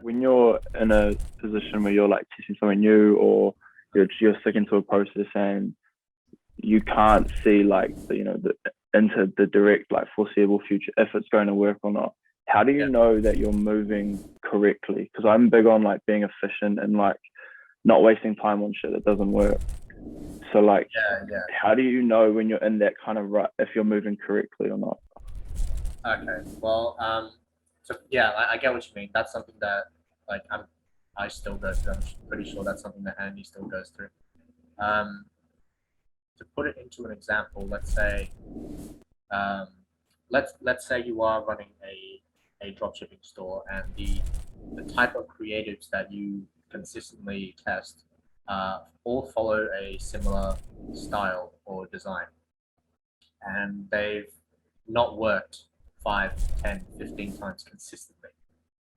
when you're in a position where you're like testing something new, or you're sticking to a process and you can't see like into the direct like foreseeable future if it's going to work or not, how do you know that you're moving correctly? Because I'm big on like being efficient and like not wasting time on shit that doesn't work. So like, how do you know when you're in that kind of rut if you're moving correctly or not? Okay, well, so yeah, I get what you mean. That's something that like I still go through. I'm pretty sure that's something that Andy still goes through. Um, to put it into an example, let's say, um, let's say you are running a dropshipping store, and the type of creatives that you consistently test all follow a similar style or design, and they've not worked 5, 10, 15 times consistently.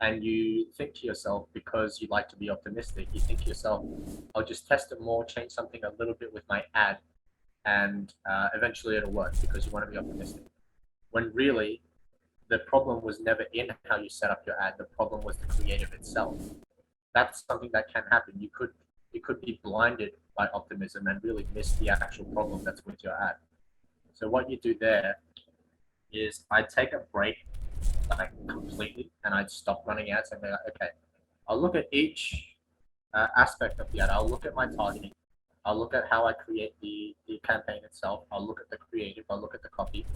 And you think to yourself, because you like to be optimistic, you think to yourself, I'll just test it more, change something a little bit with my ad, and eventually it'll work, because you want to be optimistic. When really, the problem was never in how you set up your ad. The problem was the creative itself. That's something that can happen. You could be blinded by optimism and really miss the actual problem that's with your ad. So what you do there is I take a break like completely, and I'd stop running ads and be like, okay, I'll look at each aspect of the ad. I'll look at my targeting. I'll look at how I create the campaign itself. I'll look at the creative. I'll look at the copy,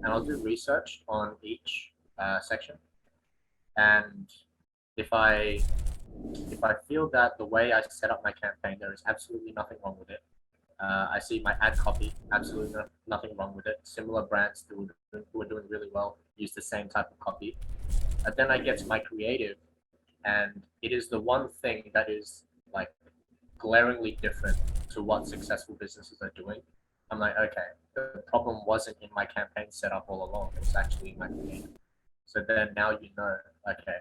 and I'll do research on each section. And if I feel that the way I set up my campaign, there is absolutely nothing wrong with it. I see my ad copy, absolutely nothing wrong with it. Similar brands who are doing really well use the same type of copy. And then I get to my creative, and it is the one thing that is like glaringly different to what successful businesses are doing. I'm like, okay, the problem wasn't in my campaign setup all along. It was actually in my creative. So then now you know, okay,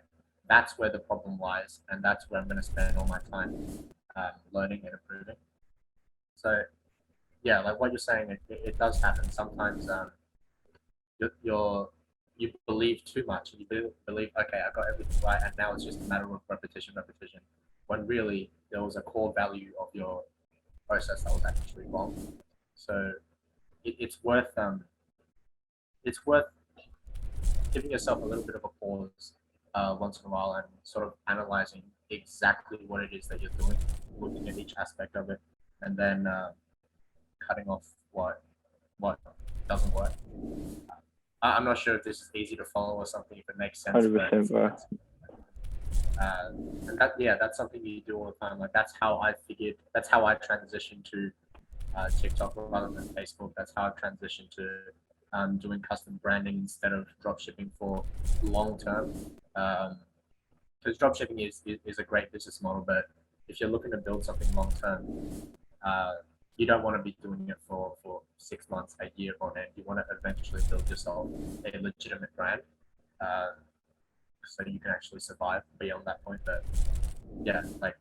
that's where the problem lies, and that's where I'm going to spend all my time learning and improving. So yeah, like what you're saying, it does happen sometimes. You're you believe too much, and you believe, okay, I got everything right, and now it's just a matter of repetition, when really there was a core value of your process that was actually wrong. So it's worth giving yourself a little bit of a pause once in a while, and sort of analyzing exactly what it is that you're doing, looking at each aspect of it, and then cutting off what doesn't work. I'm not sure if this is easy to follow or something, if it makes sense. 100%, bro. And that's something you do all the time. Like that's how I transitioned to TikTok rather than Facebook. That's how I transitioned to doing custom branding instead of drop shipping for long term. Because drop shipping is a great business model, but if you're looking to build something long term, you don't want to be doing it for 6 months, a year on end. You want to eventually build yourself a legitimate brand, so you can actually survive beyond that point. But yeah, like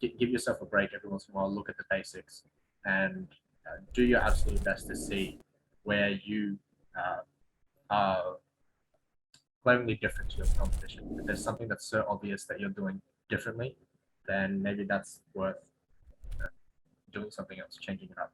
give yourself a break every once in a while, look at the basics, and do your absolute best to see where you are glaringly different to your competition. If there's something that's so obvious that you're doing differently, then maybe that's worth doing something else, changing it up.